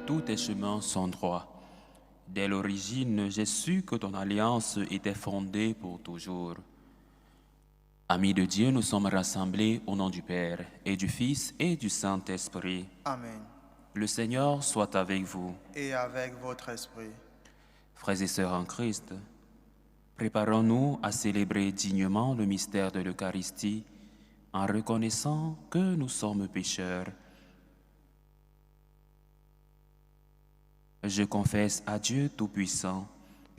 tous tes chemins sont droits. Dès l'origine, j'ai su que ton alliance était fondée pour toujours. Amis de Dieu, nous sommes rassemblés au nom du Père et du Fils et du Saint-Esprit. Amen. Le Seigneur soit avec vous. Et avec votre esprit. Frères et sœurs en Christ, préparons-nous à célébrer dignement le mystère de l'Eucharistie en reconnaissant que nous sommes pécheurs. Je confesse à Dieu Tout-Puissant,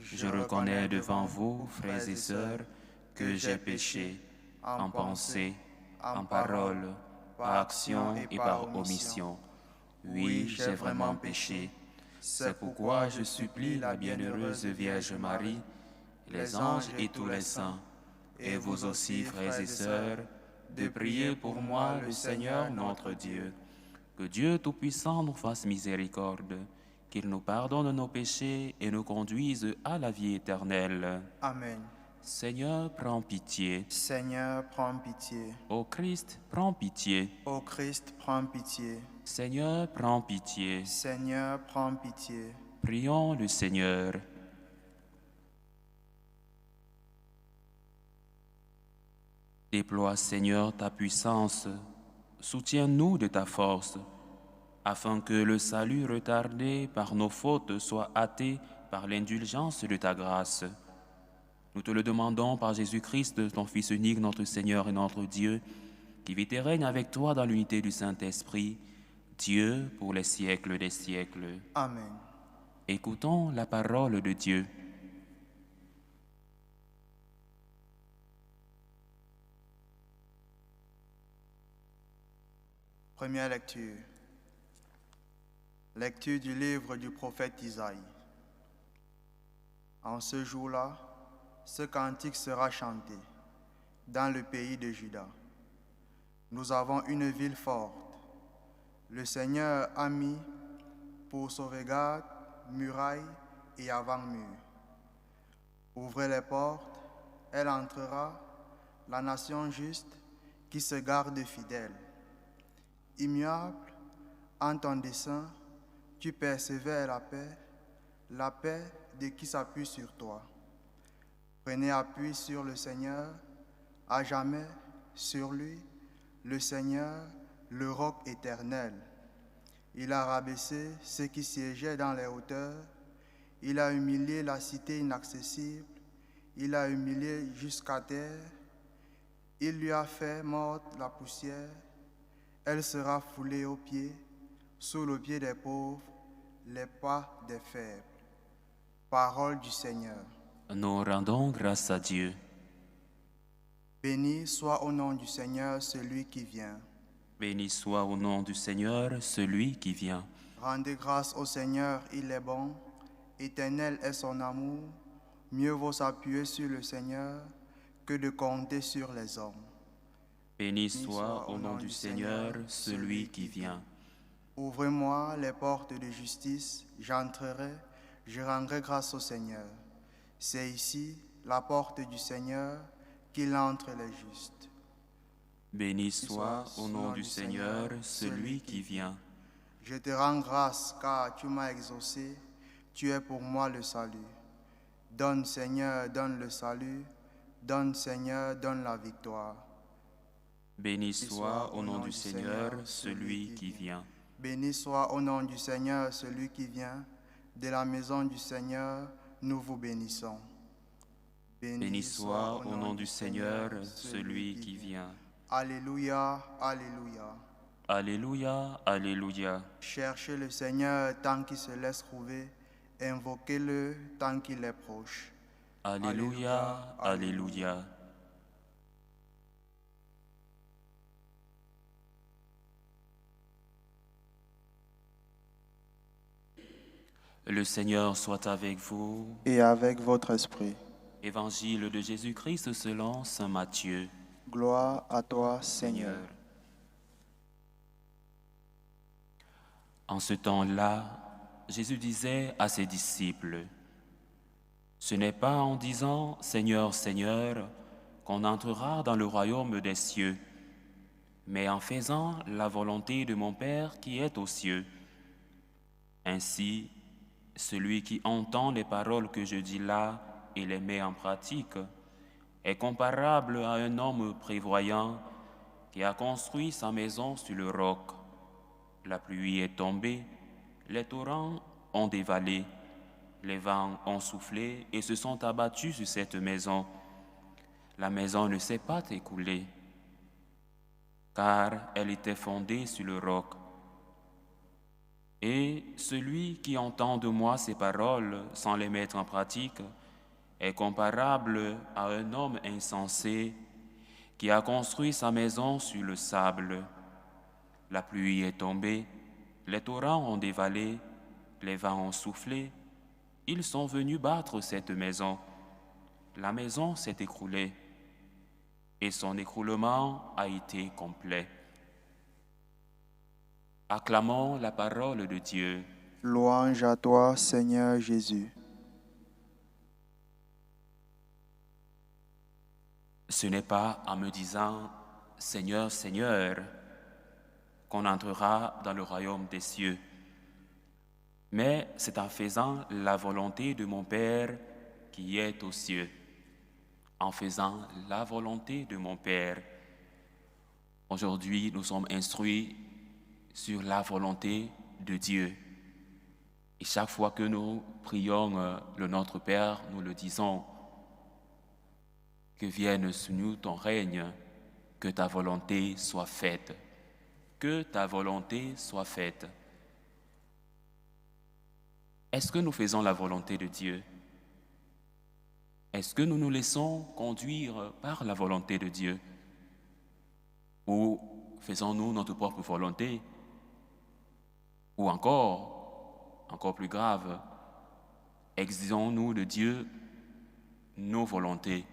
je reconnais devant vous, frères et sœurs, que j'ai péché en pensée, en parole, par action et par omission. Oui, j'ai vraiment péché. C'est pourquoi je supplie la bienheureuse Vierge Marie, les anges et tous les saints, et vous aussi, frères et sœurs, de prier pour moi le Seigneur notre Dieu. Que Dieu Tout-Puissant nous fasse miséricorde, qu'il nous pardonne nos péchés et nous conduise à la vie éternelle. Amen. Seigneur, prends pitié. Seigneur, prends pitié. Ô Christ, prends pitié. Ô Christ, prends pitié. Seigneur, prends pitié. Seigneur, prends pitié. Prions le Seigneur. Déploie, Seigneur, ta puissance. Soutiens-nous de ta force, afin que le salut retardé par nos fautes soit hâté par l'indulgence de ta grâce. Nous te le demandons par Jésus-Christ, ton Fils unique, notre Seigneur et notre Dieu, qui vit et règne avec toi dans l'unité du Saint-Esprit, Dieu pour les siècles des siècles. Amen. Écoutons la parole de Dieu. Première lecture. Lecture du livre du prophète Isaïe. En ce jour-là, ce cantique sera chanté dans le pays de Juda. Nous avons une ville forte. Le Seigneur a mis pour sauvegarde murailles et avant-murs. Ouvrez les portes, elle entrera, la nation juste qui se garde fidèle. Immuable en ton dessein, tu persévères la paix de qui s'appuie sur toi. Prenez appui sur le Seigneur, à jamais sur lui, le Seigneur, le roc éternel. Il a rabaissé ceux qui siégeaient dans les hauteurs, il a humilié la cité inaccessible, il a humilié jusqu'à terre, il lui a fait mordre la poussière, elle sera foulée aux pieds, sous le pied des pauvres, les pas des faibles. Parole du Seigneur. Nous rendons grâce à Dieu. Béni soit au nom du Seigneur celui qui vient. Béni soit au nom du Seigneur celui qui vient. Rendez grâce au Seigneur, il est bon. Éternel est son amour. Mieux vaut s'appuyer sur le Seigneur que de compter sur les hommes. Béni soit au nom du Seigneur celui qui vient. Ouvrez-moi les portes de justice, j'entrerai, je rendrai grâce au Seigneur. C'est ici la porte du Seigneur, qu'il entre les justes. Béni soit au nom du Seigneur celui qui vient. Je te rends grâce car tu m'as exaucé, tu es pour moi le salut. Donne Seigneur, donne le salut, donne Seigneur, donne la victoire. Béni soit au nom du Seigneur celui qui vient. Béni soit au nom du Seigneur celui qui vient. De la maison du Seigneur, nous vous bénissons. Béni soit au nom du Seigneur celui qui vient. Alléluia, alléluia. Alléluia, alléluia. Cherchez le Seigneur tant qu'il se laisse trouver, invoquez-le tant qu'il est proche. Alléluia, alléluia. Le Seigneur soit avec vous. Et avec votre esprit. Évangile de Jésus-Christ selon saint Matthieu. Gloire à toi, Seigneur. En ce temps-là, Jésus disait à ses disciples, « Ce n'est pas en disant « Seigneur, Seigneur » qu'on entrera dans le royaume des cieux, mais en faisant la volonté de mon Père qui est aux cieux. Ainsi, celui qui entend les paroles que je dis là et les met en pratique est comparable à un homme prévoyant qui a construit sa maison sur le roc. La pluie est tombée, les torrents ont dévalé, les vents ont soufflé et se sont abattus sur cette maison. La maison ne s'est pas écroulée, car elle était fondée sur le roc. Et celui qui entend de moi ces paroles sans les mettre en pratique est comparable à un homme insensé qui a construit sa maison sur le sable. La pluie est tombée, les torrents ont dévalé, les vents ont soufflé, ils sont venus battre cette maison. La maison s'est écroulée et son écroulement a été complet. Acclamons la parole de Dieu. Louange à toi, Seigneur Jésus. Ce n'est pas en me disant « Seigneur, Seigneur » qu'on entrera dans le royaume des cieux, mais c'est en faisant la volonté de mon Père qui est aux cieux. En faisant la volonté de mon Père. Aujourd'hui, nous sommes instruits sur la volonté de Dieu. Et chaque fois que nous prions le Notre Père, nous le disons, que vienne sur nous ton règne, que ta volonté soit faite. Que ta volonté soit faite. Est-ce que nous faisons la volonté de Dieu? Est-ce que nous nous laissons conduire par la volonté de Dieu? Ou faisons-nous notre propre volonté? Ou encore plus grave, exigeons-nous de Dieu nos volontés?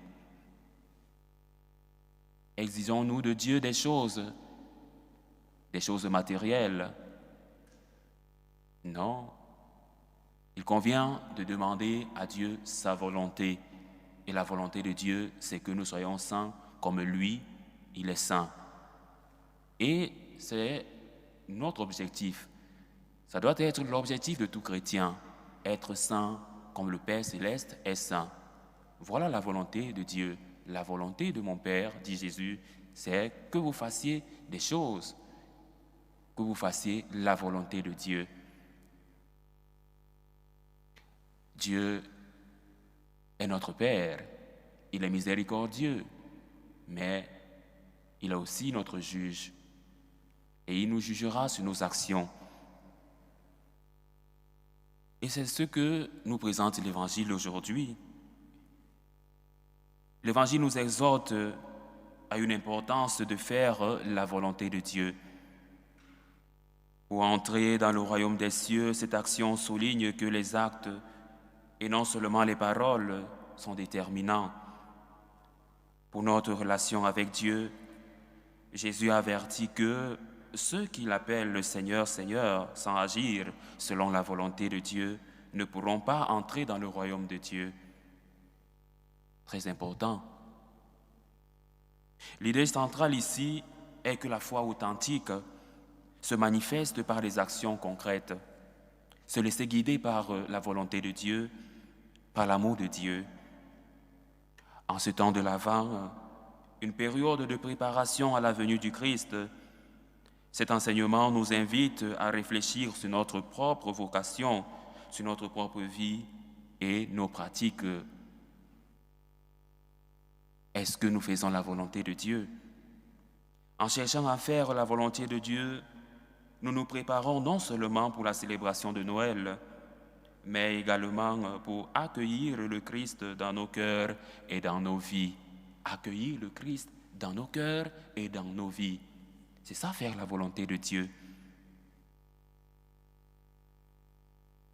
Exigeons-nous de Dieu des choses matérielles? Non. Il convient de demander à Dieu sa volonté. Et la volonté de Dieu, c'est que nous soyons saints comme lui, il est saint. Et c'est notre objectif. Ça doit être l'objectif de tout chrétien, être saint comme le Père céleste est saint. Voilà la volonté de Dieu. La volonté de mon Père, dit Jésus, c'est que vous fassiez des choses, que vous fassiez la volonté de Dieu. Dieu est notre Père, il est miséricordieux, mais il est aussi notre juge et il nous jugera sur nos actions. Et c'est ce que nous présente l'Évangile aujourd'hui. L'Évangile nous exhorte à une importance de faire la volonté de Dieu. Pour entrer dans le royaume des cieux, cette action souligne que les actes et non seulement les paroles sont déterminants. Pour notre relation avec Dieu, Jésus avertit que ceux qui l'appellent le Seigneur, Seigneur, sans agir selon la volonté de Dieu, ne pourront pas entrer dans le royaume de Dieu. Très important. L'idée centrale ici est que la foi authentique se manifeste par des actions concrètes, se laisser guider par la volonté de Dieu, par l'amour de Dieu. En ce temps de l'Avent, une période de préparation à la venue du Christ, cet enseignement nous invite à réfléchir sur notre propre vocation, sur notre propre vie et nos pratiques. Est-ce que nous faisons la volonté de Dieu? En cherchant à faire la volonté de Dieu, nous nous préparons non seulement pour la célébration de Noël, mais également pour accueillir le Christ dans nos cœurs et dans nos vies. Accueillir le Christ dans nos cœurs et dans nos vies. C'est ça, faire la volonté de Dieu.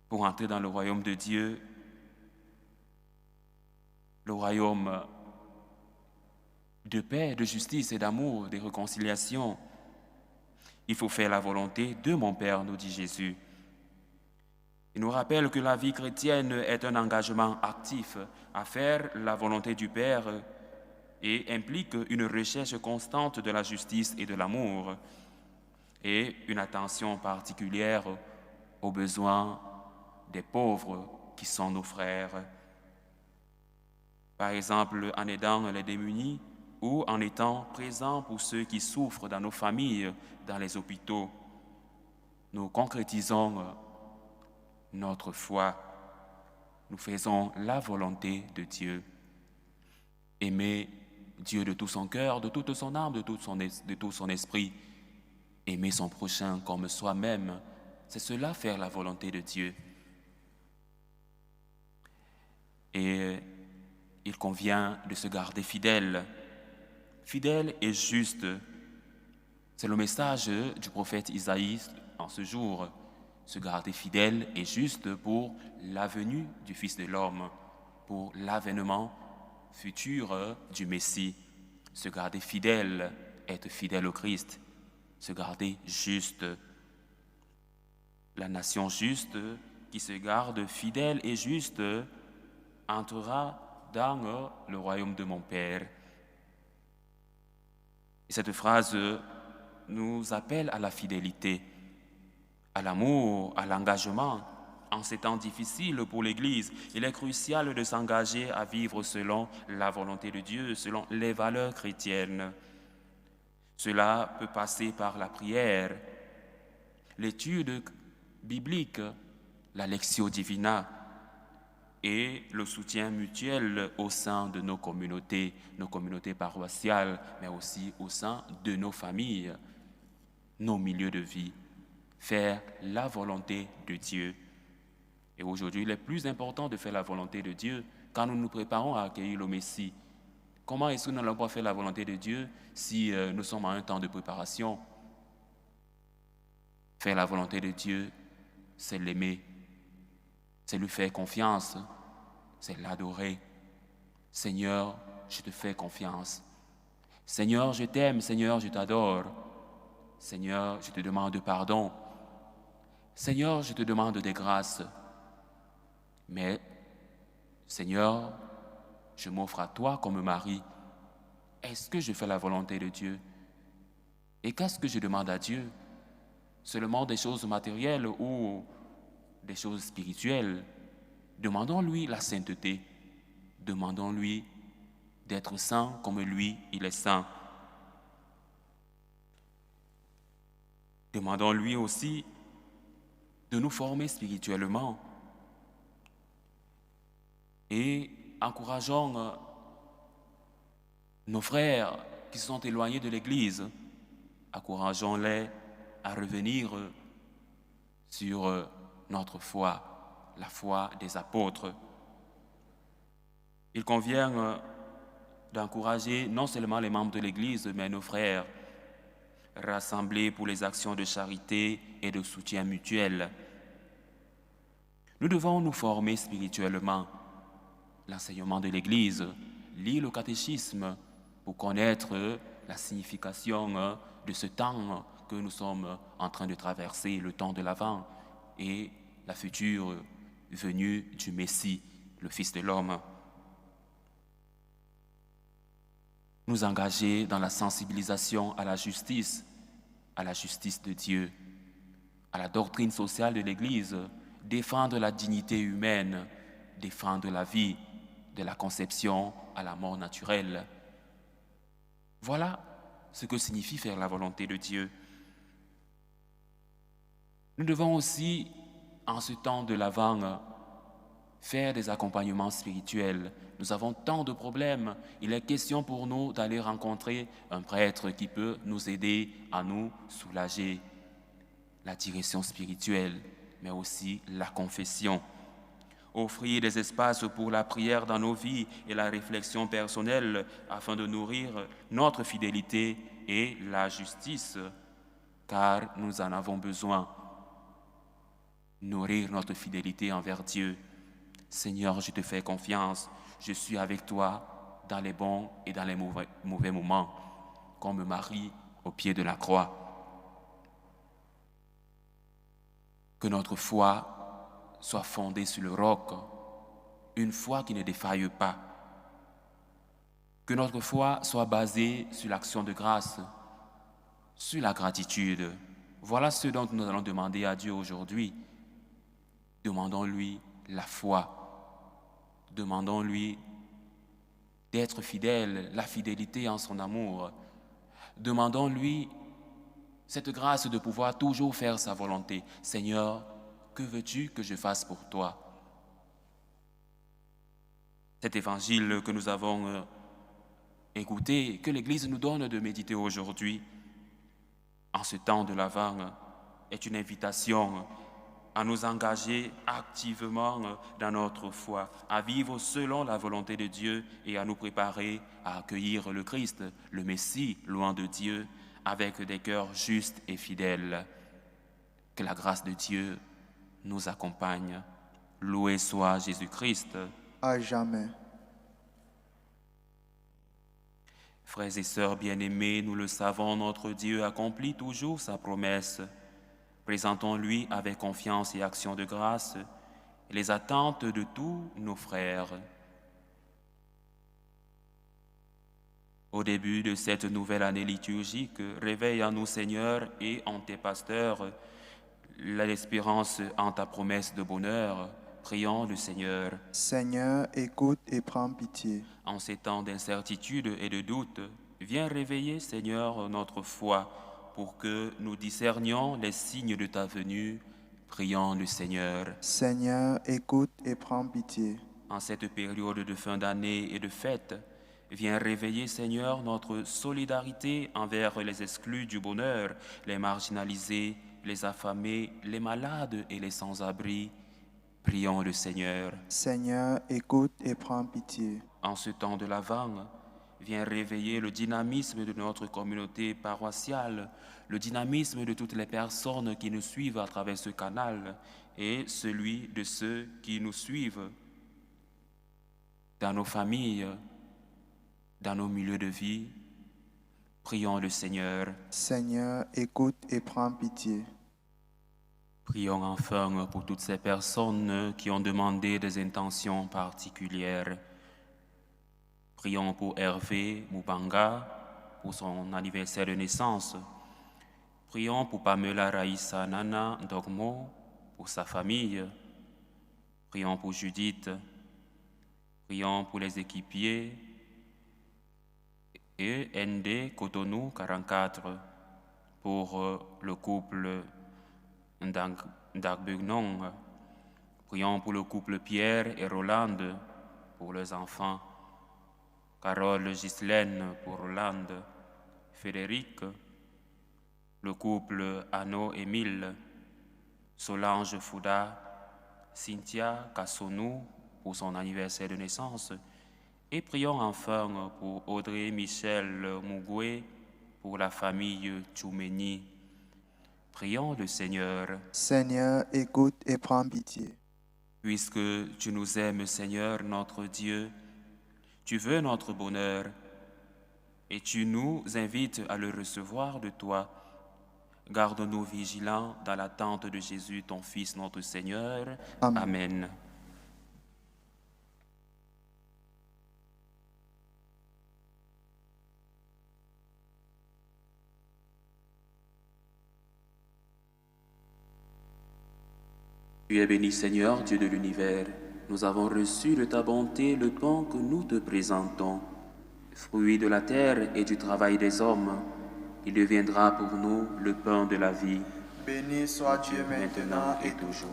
Pour entrer dans le royaume de Dieu, le royaume de paix, de justice et d'amour, de réconciliation, il faut faire la volonté de mon Père, nous dit Jésus. Il nous rappelle que la vie chrétienne est un engagement actif à faire la volonté du Père et implique une recherche constante de la justice et de l'amour et une attention particulière aux besoins des pauvres qui sont nos frères. Par exemple, en aidant les démunis ou en étant présents pour ceux qui souffrent dans nos familles, dans les hôpitaux. Nous concrétisons notre foi. Nous faisons la volonté de Dieu. Aimer Dieu de tout son cœur, de toute son âme, de tout son esprit. Aimer son prochain comme soi-même, c'est cela faire la volonté de Dieu. Et il convient de se garder fidèle. Fidèle et juste. C'est le message du prophète Isaïe en ce jour. Se garder fidèle et juste pour la venue du Fils de l'homme, pour l'avènement futur du Messie. Se garder fidèle, être fidèle au Christ. Se garder juste. La nation juste qui se garde fidèle et juste entrera dans le royaume de mon Père. Et cette phrase nous appelle à la fidélité, à l'amour, à l'engagement. En ces temps difficiles pour l'Église, il est crucial de s'engager à vivre selon la volonté de Dieu, selon les valeurs chrétiennes. Cela peut passer par la prière, l'étude biblique, la lectio divina et le soutien mutuel au sein de nos communautés paroissiales, mais aussi au sein de nos familles, nos milieux de vie. Faire la volonté de Dieu. Et aujourd'hui, il est plus important de faire la volonté de Dieu quand nous nous préparons à accueillir le Messie. Comment est-ce que nous n'allons pas faire la volonté de Dieu si nous sommes à un temps de préparation? Faire la volonté de Dieu, c'est l'aimer, c'est lui faire confiance, c'est l'adorer. Seigneur, je te fais confiance. Seigneur, je t'aime, Seigneur, je t'adore. Seigneur, je te demande pardon. Seigneur, je te demande des grâces. Mais, Seigneur, je m'offre à toi comme mari. Est-ce que je fais la volonté de Dieu? Et qu'est-ce que je demande à Dieu? Seulement des choses matérielles ou des choses spirituelles? Demandons-lui la sainteté. Demandons-lui d'être saint comme lui, il est saint. Demandons-lui aussi de nous former spirituellement et encourageons nos frères qui se sont éloignés de l'Église, encourageons-les à revenir sur notre foi, la foi des apôtres. Il convient d'encourager non seulement les membres de l'Église, mais nos frères rassemblés pour les actions de charité et de soutien mutuel. Nous devons nous former spirituellement. L'enseignement de l'Église, lire le catéchisme pour connaître la signification de ce temps que nous sommes en train de traverser, le temps de l'Avent et la future venue du Messie, le Fils de l'homme. Nous engager dans la sensibilisation à la justice de Dieu, à la doctrine sociale de l'Église, défendre la dignité humaine, défendre la vie, de la conception à la mort naturelle. Voilà ce que signifie faire la volonté de Dieu. Nous devons aussi, en ce temps de l'Avent, faire des accompagnements spirituels. Nous avons tant de problèmes. Il est question pour nous d'aller rencontrer un prêtre qui peut nous aider à nous soulager. La direction spirituelle, mais aussi la confession. Offrir des espaces pour la prière dans nos vies et la réflexion personnelle afin de nourrir notre fidélité et la justice, car nous en avons besoin. Nourrir notre fidélité envers Dieu. Seigneur, je te fais confiance, je suis avec toi dans les bons et dans les mauvais moments, comme Marie au pied de la croix. Que notre foi soit fondée sur le roc, une foi qui ne défaille pas. Que notre foi soit basée sur l'action de grâce, sur la gratitude. Voilà ce dont nous allons demander à Dieu aujourd'hui. Demandons-lui la foi. Demandons-lui d'être fidèle, la fidélité en son amour. Demandons-lui cette grâce de pouvoir toujours faire sa volonté. Seigneur, que veux-tu que je fasse pour toi? Cet évangile que nous avons écouté, que l'Église nous donne de méditer aujourd'hui, en ce temps de l'Avent, est une invitation à nous engager activement dans notre foi, à vivre selon la volonté de Dieu et à nous préparer à accueillir le Christ, le Messie, loin de Dieu, avec des cœurs justes et fidèles. Que la grâce de Dieu nous accompagne. Loué soit Jésus-Christ. À jamais. Frères et sœurs bien-aimés, nous le savons, notre Dieu accomplit toujours sa promesse. Présentons-lui avec confiance et action de grâce les attentes de tous nos frères. Au début de cette nouvelle année liturgique, réveille en nous, Seigneur, et en tes pasteurs, l'espérance en ta promesse de bonheur. Prions le Seigneur. Seigneur, écoute et prends pitié. En ces temps d'incertitude et de doute, viens réveiller, Seigneur, notre foi pour que nous discernions les signes de ta venue. Prions le Seigneur. Seigneur, écoute et prends pitié. En cette période de fin d'année et de fête, viens réveiller, Seigneur, notre solidarité envers les exclus du bonheur, les marginalisés, les affamés, les malades et les sans-abri. Prions le Seigneur. Seigneur, écoute et prends pitié. En ce temps de l'Avent, viens réveiller le dynamisme de notre communauté paroissiale, le dynamisme de toutes les personnes qui nous suivent à travers ce canal et celui de ceux qui nous suivent dans nos familles, dans nos milieux de vie. Prions le Seigneur. Seigneur, écoute et prends pitié. Prions enfin pour toutes ces personnes qui ont demandé des intentions particulières. Prions pour Hervé Moubanga, pour son anniversaire de naissance. Prions pour Pamela Raïssa Nana Dogmo, pour sa famille. Prions pour Judith. Prions pour les équipiers. Et ND Cotonou 44, pour le couple Ndagbegnon. Prions pour le couple Pierre et Rolande, pour leurs enfants. Carole Ghislaine pour Rolande. Frédéric, le couple Anno-Émile. Solange Fouda. Cynthia Kassonou pour son anniversaire de naissance. Et prions enfin pour Audrey Michel Mougoué, pour la famille Tchoumeni. Prions le Seigneur. Seigneur, écoute et prends pitié. Puisque tu nous aimes, Seigneur, notre Dieu, tu veux notre bonheur et tu nous invites à le recevoir de toi. Garde-nous vigilants dans l'attente de Jésus, ton Fils, notre Seigneur. Amen. Amen. Tu es béni, Seigneur, Dieu de l'univers. Nous avons reçu de ta bonté le pain que nous te présentons. Fruit de la terre et du travail des hommes, il deviendra pour nous le pain de la vie. Béni soit Dieu maintenant et toujours.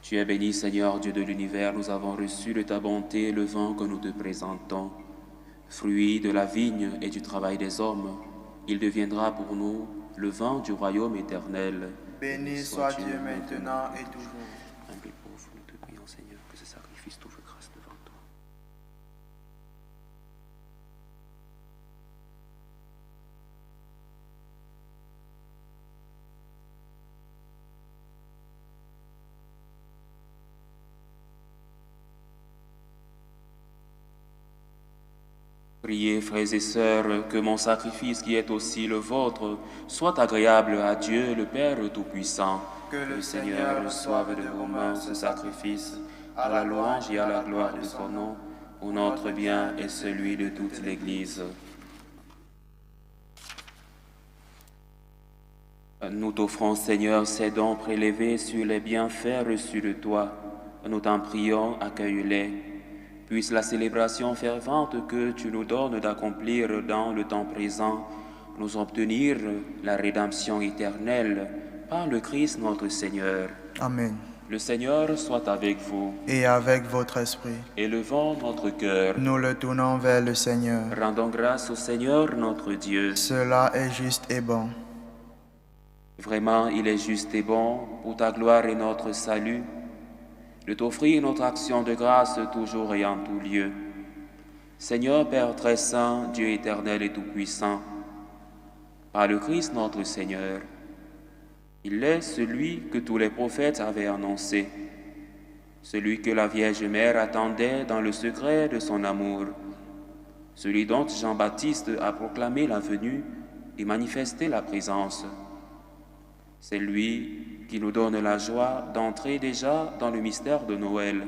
Tu es béni, Seigneur, Dieu de l'univers. Nous avons reçu de ta bonté le vin que nous te présentons. Fruit de la vigne et du travail des hommes, il deviendra pour nous le vin du royaume éternel. Béni soit Dieu maintenant et toujours. Humble et pauvre, nous te prions, Seigneur, que ce sacrifice trouve grâce devant toi. Priez, frères et sœurs, que mon sacrifice qui est aussi le vôtre soit agréable à Dieu, le Père Tout-Puissant. Que le Seigneur reçoive de vos mains ce sacrifice, à la louange et à la gloire de son nom, pour notre bien et celui de toute l'Église. Nous t'offrons, Seigneur, ces dons prélevés sur les bienfaits reçus de toi. Nous t'en prions, accueille-les. Puisse la célébration fervente que tu nous donnes d'accomplir dans le temps présent nous obtenir la rédemption éternelle par le Christ notre Seigneur. Amen. Le Seigneur soit avec vous. Et avec votre esprit. Élevons notre cœur. Nous le tournons vers le Seigneur. Rendons grâce au Seigneur notre Dieu. Cela est juste et bon. Vraiment, il est juste et bon, pour ta gloire et notre salut, de t'offrir notre action de grâce toujours et en tout lieu. Seigneur Père très saint, Dieu éternel et tout-puissant, par le Christ notre Seigneur, il est celui que tous les prophètes avaient annoncé, celui que la Vierge Mère attendait dans le secret de son amour, celui dont Jean-Baptiste a proclamé la venue et manifesté la présence. C'est lui qui nous donne la joie d'entrer déjà dans le mystère de Noël,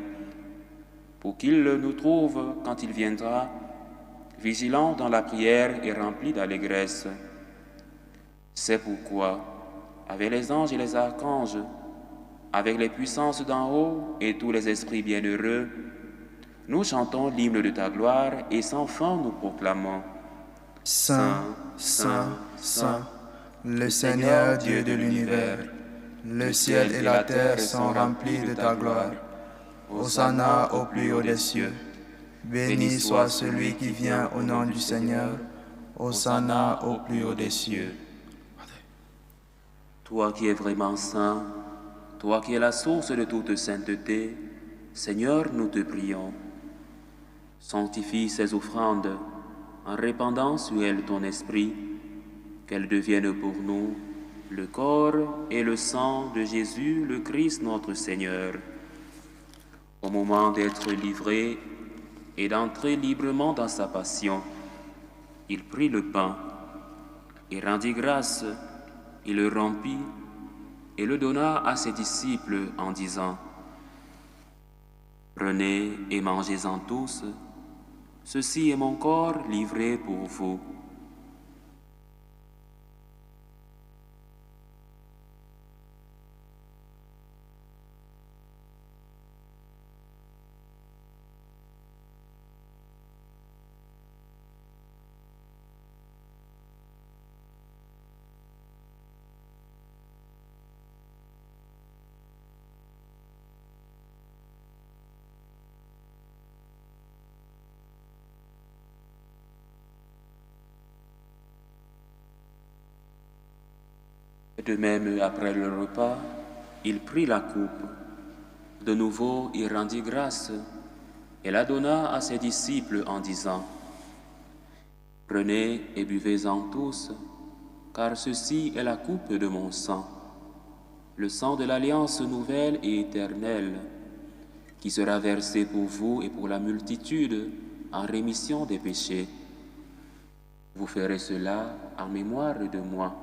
pour qu'il nous trouve, quand il viendra, vigilants dans la prière et remplis d'allégresse. C'est pourquoi, avec les anges et les archanges, avec les puissances d'en haut et tous les esprits bienheureux, nous chantons l'hymne de ta gloire et sans fin nous proclamons. Saint, Saint, Saint, le Seigneur Dieu de l'univers, le ciel et la terre sont remplis de ta gloire. Hosanna au plus haut des cieux. Béni soit celui qui vient au nom du Seigneur. Hosanna au plus haut des cieux. Toi qui es vraiment saint, toi qui es la source de toute sainteté, Seigneur, nous te prions. Sanctifie ces offrandes en répandant sur elles ton esprit, qu'elles deviennent pour nous le corps et le sang de Jésus, le Christ notre Seigneur. Au moment d'être livré et d'entrer librement dans sa passion, il prit le pain et rendit grâce, il le rompit et le donna à ses disciples en disant : « Prenez et mangez-en tous, ceci est mon corps livré pour vous. » De même, après le repas, il prit la coupe. De nouveau, il rendit grâce et la donna à ses disciples en disant : « Prenez et buvez-en tous, car ceci est la coupe de mon sang, le sang de l'alliance nouvelle et éternelle, qui sera versé pour vous et pour la multitude en rémission des péchés. Vous ferez cela en mémoire de moi. »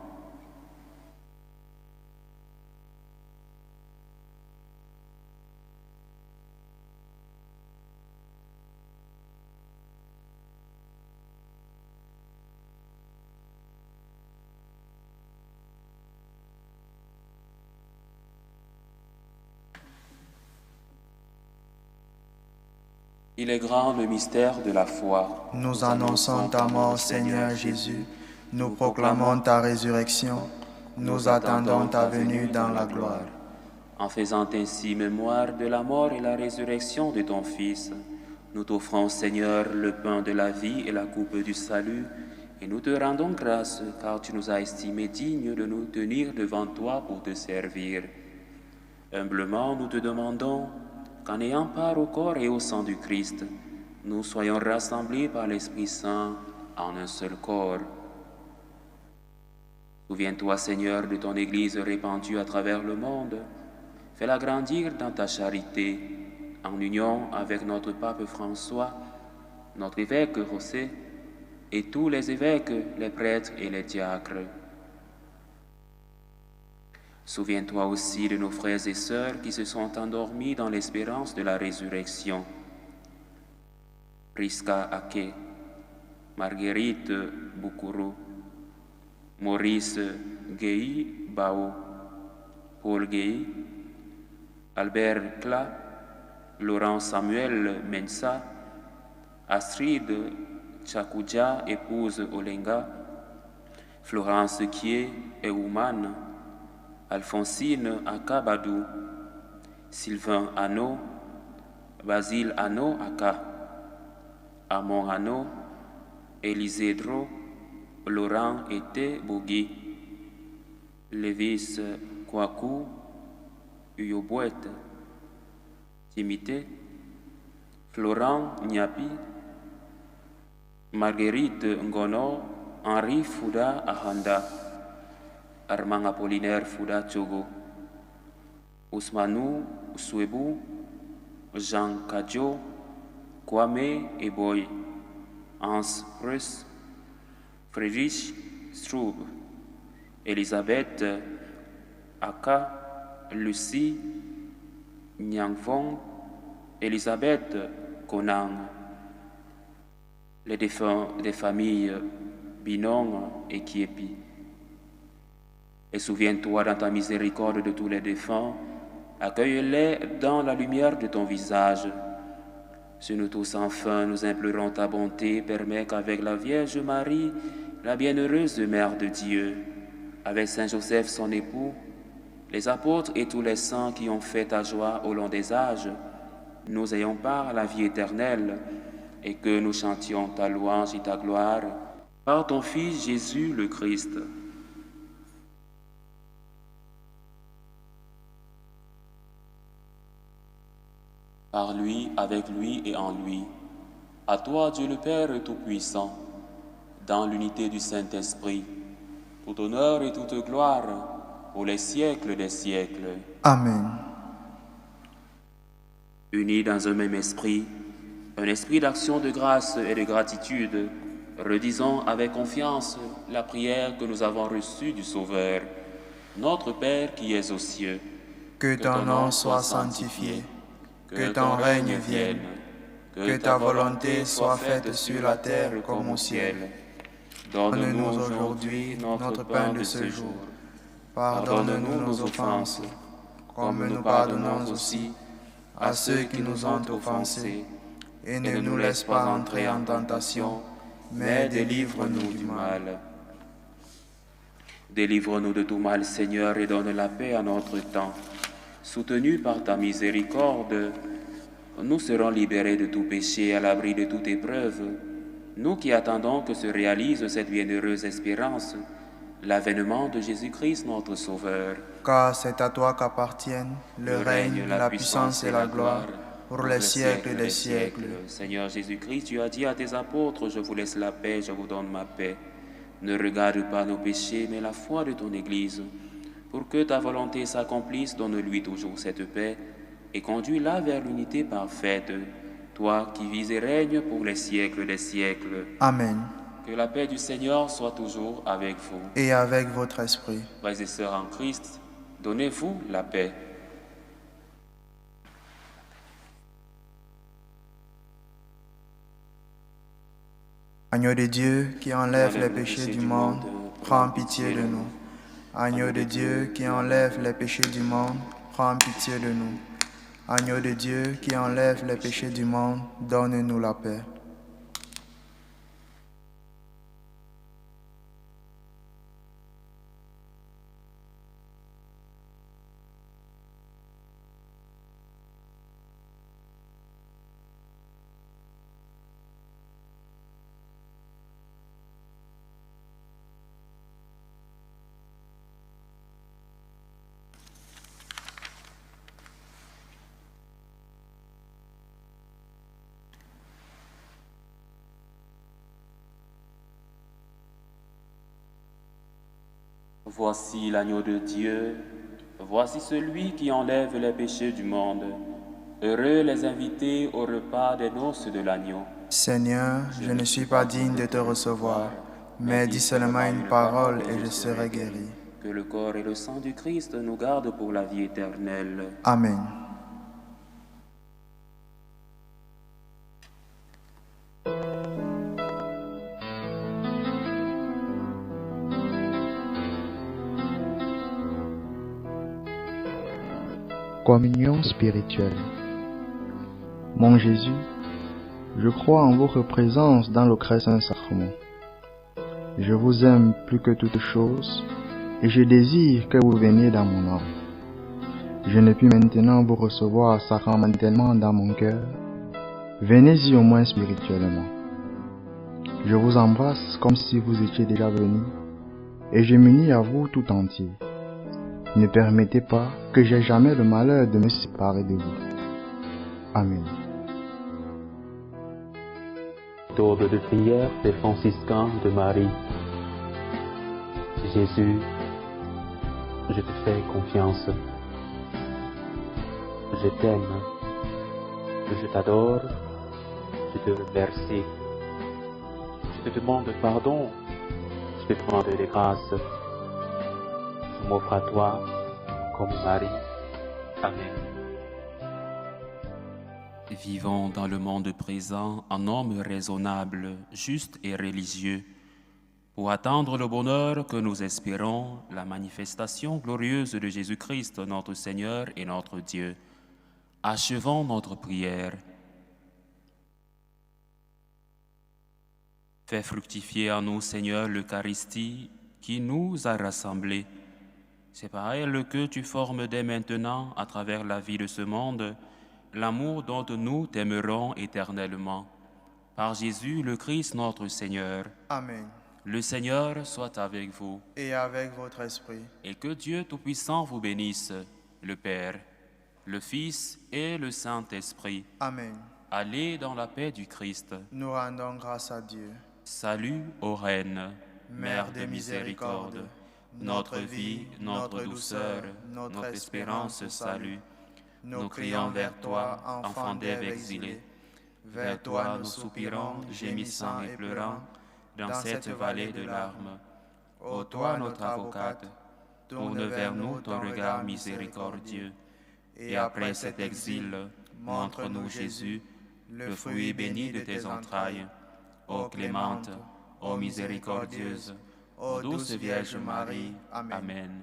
Il est grand le mystère de la foi. Nous annonçons ta mort, Seigneur Jésus. Nous proclamons ta résurrection. Nous attendons ta venue dans la gloire. En faisant ainsi mémoire de la mort et la résurrection de ton Fils, nous t'offrons, Seigneur, le pain de la vie et la coupe du salut, et nous te rendons grâce, car tu nous as estimés dignes de nous tenir devant toi pour te servir. Humblement, nous te demandons qu'en ayant part au corps et au sang du Christ, nous soyons rassemblés par l'Esprit Saint en un seul corps. Souviens-toi, Seigneur, de ton Église répandue à travers le monde. Fais-la grandir dans ta charité, en union avec notre pape François, notre évêque José, et tous les évêques, les prêtres et les diacres. Souviens-toi aussi de nos frères et sœurs qui se sont endormis dans l'espérance de la résurrection. Priska Ake, Marguerite Boukourou, Maurice Guéhi Bao, Paul Guéhi, Albert Cla, Laurent Samuel Mensa, Astrid Chakoudia, épouse Olenga, Florence Kie et Ouman, Alphonsine Akabadou, Sylvain Anno, Basile Anno Aka, Amon Anno, Élisée Dro, Laurent Ete Bougui, Lévis Kwaku, Uyobouet, Timité, Florent Nyapi, Marguerite Ngono, Henri Fouda Ahanda, Armand Apollinaire Fouda Tchogo, Ousmanou Souebou, Jean Kadjo, Kwame Eboy, Hans Prus, Friedrich Straub, Elisabeth Aka, Lucie Nyangfong, Elisabeth Konang, les défunts des familles Binong et Kiepi. Et souviens-toi dans ta miséricorde de tous les défunts, accueille-les dans la lumière de ton visage. Sur nous tous enfin, nous implorons ta bonté, permets qu'avec la Vierge Marie, la bienheureuse Mère de Dieu, avec Saint Joseph son époux, les apôtres et tous les saints qui ont fait ta joie au long des âges, nous ayons part à la vie éternelle et que nous chantions ta louange et ta gloire par ton Fils Jésus le Christ. Par lui, avec lui et en lui, à toi Dieu le Père Tout-Puissant, dans l'unité du Saint-Esprit, tout honneur et toute gloire pour les siècles des siècles. Amen. Unis dans un même esprit, un esprit d'action de grâce et de gratitude, redisons avec confiance la prière que nous avons reçue du Sauveur. Notre Père qui es aux cieux, Que ton nom soit sanctifié, que ton règne vienne, que ta volonté soit faite sur la terre comme au ciel. Donne-nous aujourd'hui notre pain de ce jour. Pardonne-nous nos offenses, comme nous pardonnons aussi à ceux qui nous ont offensés. Et ne nous laisse pas entrer en tentation, mais délivre-nous du mal. Délivre-nous de tout mal, Seigneur, et donne la paix à notre temps. Soutenus par ta miséricorde, nous serons libérés de tout péché, à l'abri de toute épreuve. Nous qui attendons que se réalise cette bienheureuse espérance, l'avènement de Jésus-Christ notre Sauveur. Car c'est à toi qu'appartiennent le règne, la puissance et la gloire, pour les siècles des siècles. Seigneur Jésus-Christ, tu as dit à tes apôtres, je vous laisse la paix, je vous donne ma paix. Ne regarde pas nos péchés, mais la foi de ton Église. Pour que ta volonté s'accomplisse, donne-lui toujours cette paix et conduis-la vers l'unité parfaite, toi qui vis et règnes pour les siècles des siècles. Amen. Que la paix du Seigneur soit toujours avec vous. Et avec votre esprit. Frères et sœurs en Christ, donnez-vous la paix. Agneau de Dieu qui enlève les péchés du monde, prends pitié de nous. Agneau de Dieu qui enlève les péchés du monde, prends pitié de nous. Agneau de Dieu qui enlève les péchés du monde, donne-nous la paix. Voici l'agneau de Dieu, voici celui qui enlève les péchés du monde. Heureux les invités au repas des noces de l'agneau. Seigneur, je ne suis pas digne de te recevoir, mais dis seulement une parole et je serai guéri. Que le corps et le sang du Christ nous gardent pour la vie éternelle. Amen. Communion spirituelle. Mon Jésus, je crois en votre présence dans le très saint sacrement. Je vous aime plus que toute chose et je désire que vous veniez dans mon âme. Je ne puis maintenant vous recevoir sacramentellement dans mon cœur. Venez-y au moins spirituellement. Je vous embrasse comme si vous étiez déjà venu et je m'unis à vous tout entier. Ne permettez pas que j'aie jamais le malheur de me séparer de vous. Amen. Tour de prière des franciscains de Marie. Jésus, je te fais confiance. Je t'aime. Je t'adore. Je te remercie. Je te demande pardon. Je te demande des grâces. Je m'offre à toi comme Marie. Amen. Vivons dans le monde présent en hommes raisonnables, justes et religieux, pour atteindre le bonheur que nous espérons, la manifestation glorieuse de Jésus-Christ, notre Seigneur et notre Dieu. Achevons notre prière. Fais fructifier en nous, Seigneur, l'Eucharistie qui nous a rassemblés. C'est par elle que tu formes dès maintenant, à travers la vie de ce monde, l'amour dont nous t'aimerons éternellement. Par Jésus, le Christ, notre Seigneur. Amen. Le Seigneur soit avec vous. Et avec votre esprit. Et que Dieu Tout-Puissant vous bénisse, le Père, le Fils et le Saint-Esprit. Amen. Allez dans la paix du Christ. Nous rendons grâce à Dieu. Salut ô Reine, Mère de miséricorde, notre vie, notre douceur, notre espérance, salut. Nous crions vers toi, enfant d'Ève exilé. Vers toi nous soupirons, gémissant et pleurant, dans cette vallée de larmes. Ô toi notre avocate, tourne vers nous ton regard miséricordieux. Et après cet exil, montre-nous Jésus, le fruit béni de tes entrailles. Ô clémente, ô miséricordieuse, ô douce Vierge Marie. Amen.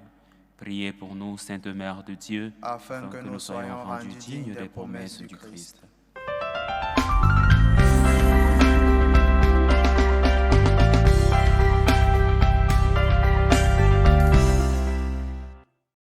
Priez pour nous, Sainte Mère de Dieu, afin que nous soyons rendus dignes des promesses du Christ.